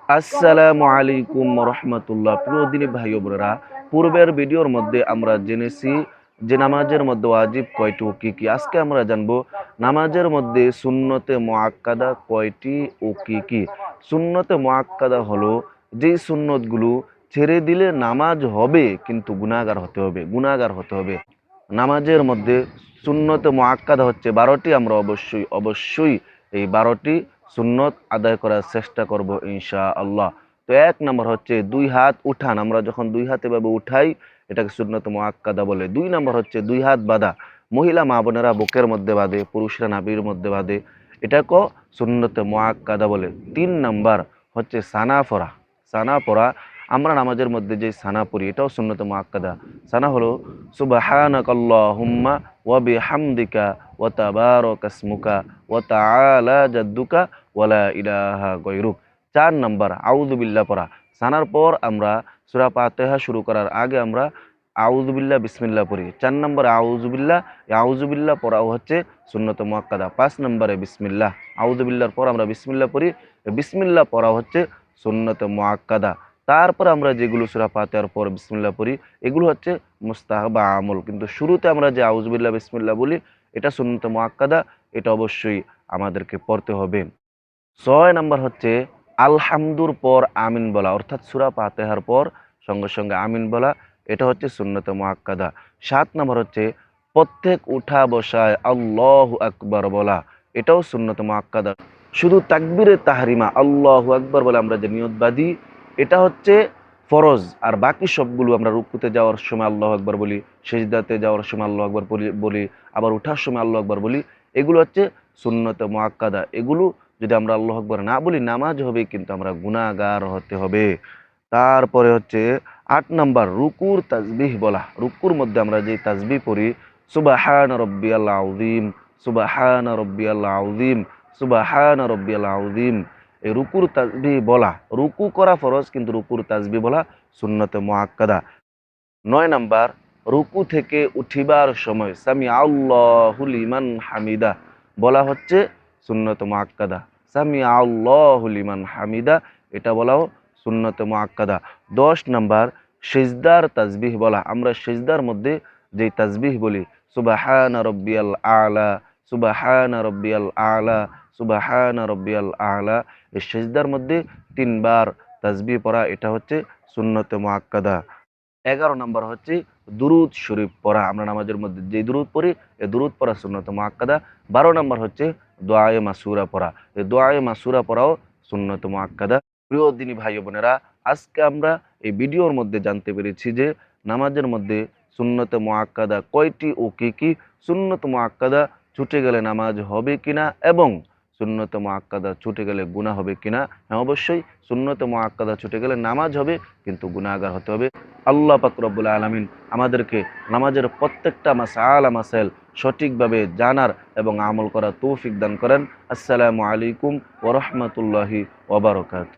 আসসালামু আলাইকুম রহমতুল্লাহ। প্রিয় দিনী ভাই ও বোনেরা, পূর্বের ভিডিওর মধ্যে আমরা জেনেছি যে নামাজের মধ্যে ওয়াজিব কয়টি ও কি কি। আজকে আমরা জানবো নামাজের মধ্যে সুন্নতে মুআক্কাদা কয়টি ও কি কি। সুন্নতে মুআক্কাদা হলো যেই সুন্নতগুলো ছেড়ে দিলে নামাজ হবে কিন্তু গুনাহগার হতে হবে। নামাজের মধ্যে সুন্নতে মুআক্কাদা হচ্ছে 12টি। আমরা অবশ্যই এই 12টি সুন্নত আদায় করার চেষ্টা করব ইনশাআল্লাহ। তো এক নম্বর হচ্ছে দুই হাত উঠান। আমরা যখন দুই হাত এভাবে উঠাই এটাকে সুন্নতে মুআক্কাদা বলে। দুই নম্বর হচ্ছে দুই হাত বাঁধা। মহিলা মা বোনেরা বুকের মধ্যে বাঁধে, পুরুষরা নাভির মধ্যে বাঁধে, এটাকেও সুন্নতে মুআক্কাদা বলে। তিন নম্বর হচ্ছে সানা পড়া। আমরা নামাজের মধ্যে যে সানা পড়ি এটাও সুন্নতে মুআক্কাদা। সানা হলো সুবহানাকাল্লাহুম্মা ওয়া বিহামদিকা ওয়া তাবারাকা ইসমুকা ওয়া তাআলা জাদ্দুকা ওয়া লা ইলাহা গায়রুক। 4 নাম্বার আউযু বিল্লাহ পড়া। সানার পর আমরা সূরা ফাতিহা শুরু করার আগে আমরা আউযু বিল্লাহ বিসমিল্লাহ পড়ি। 4 নম্বরে আউযু বিল্লাহ পড়াও হচ্ছে সুন্নতে মুআক্কাদা। 5 নম্বরে বিসমিল্লাহ। আউযু বিল্লাহর পর আমরা বিসমিল্লাহ পড়ি। বিসমিল্লাহ পড়াও হচ্ছে সুন্নতে মুআক্কাদা। তারপর আমরা যেগুলো সূরা ফাতিহার পর বিসমিল্লাহ পড়ি এগুলো হচ্ছে মুস্তাহাব বা আমল। কিন্তু শুরুতে আমরা যে আউযু বিল্লাহ বিসমিল্লাহ বলি এটা সুন্নতে মুআক্কাদা, এটা অবশ্যই আমাদেরকে পড়তে হবে। 6 নাম্বার হচ্ছে আলহামদুর পর আমিন বলা, অর্থাৎ সূরা ফাতিহার পর সঙ্গে সঙ্গে আমিন বলা, এটা হচ্ছে সুন্নতে মুআক্কাদা। 7 নাম্বার হচ্ছে প্রত্যেক উঠা বসায় আল্লাহু আকবার বলা, এটাও সুন্নতে মুআক্কাদা। শুধু তাকবীরে তাহরিমা আল্লাহু আকবার বলে আমরা যে নিয়ত বাঁধি এটা হচ্ছে ফরজ। আর বাকি সবগুলো আমরা রুকুতে যাওয়ার সময় আল্লাহু আকবার বলি, সিজদাতে যাওয়ার সময় আল্লাহু আকবার বলি, আবার উঠার সময় আল্লাহু আকবার বলি, এগুলো হচ্ছে সুন্নতে মুআক্কাদা। এগুলো যদি আমরা আল্লাহু আকবার না বলি নামাজ হবে কিন্তু আমরা গুনাহগার হতে হবে। তারপরে হচ্ছে 8 নাম্বার রুকুর তাসবিহ বলা। রুকুর মধ্যে আমরা যে তাসবিহ পড়ি সুবহান রাব্বিয়াল আযীম, সুবহান রাব্বিয়াল আযীম, সুবহান রাব্বিয়াল আযীম, এই রুকুর তাসবিহ বলা। রুকু করা ফরজ কিন্তু রুকুর তাসবিহ বলা সুন্নতে মুআক্কাদা। 9 নাম্বার রুকু থেকে উঠিবার সময় সামি আল্লাহু লিমান হামিদা বলা হচ্ছে সুন্নতে মুআক্কাদা। সামি আল্লাহু লিমান হামিদা এটা বলাও সুন্নতে মুআক্কাদা। 10 নাম্বার সিজদার তাসবিহ বলা। আমরা সিজদার মধ্যে যেই তাসবিহ বলি সুবহানা রাব্বিয়াল আলা, সুবহানা রাব্বিয়াল আলা, সুবহানা রাব্বিয়াল আলা, এই সিজদার মধ্যে 3 বার তাসবিহ পড়া, এটা হচ্ছে সুন্নতে মুআক্কাদা। 11 নাম্বার হচ্ছে দুরুদ শরীফ পড়া। আমরা নামাজের মধ্যে যে দুরুদ পড়ি এই দুরুদ পড়া সুন্নতে মুআক্কাদা। 12 নাম্বার হচ্ছে দোয়ায়ে মাসুরা পড়া। এই দোয়ায়ে মাসুরা পড়াও সুন্নতে মুআক্কাদা। প্রিয় দিনী ভাই ও বোনেরা, আজকে আমরা এই ভিডিওর মধ্যে জানতে পেরেছি যে নামাজের মধ্যে সুন্নতে মুআক্কাদা কয়টি ও কি কি। সুন্নতে মুআক্কাদা ছুটে গেলে নামাজ হবে কিনা এবং সুন্নতে মুআক্কাদা ছুটে গেলে গুনাহ হবে কিনা। হ্যাঁ, অবশ্যই সুন্নতে মুআক্কাদা ছুটে গেলে নামাজ হবে কিন্তু গুনাহগার হতে হবে। আল্লাহ পাক রব্বুল আলামিন আমাদেরকে নামাজের প্রত্যেকটা মাসাইল সঠিকভাবে জানার এবং আমল করার তৌফিক দান করেন। আসসালামু আলাইকুম ওয়া রাহমাতুল্লাহি ওয়া বারাকাতুহু।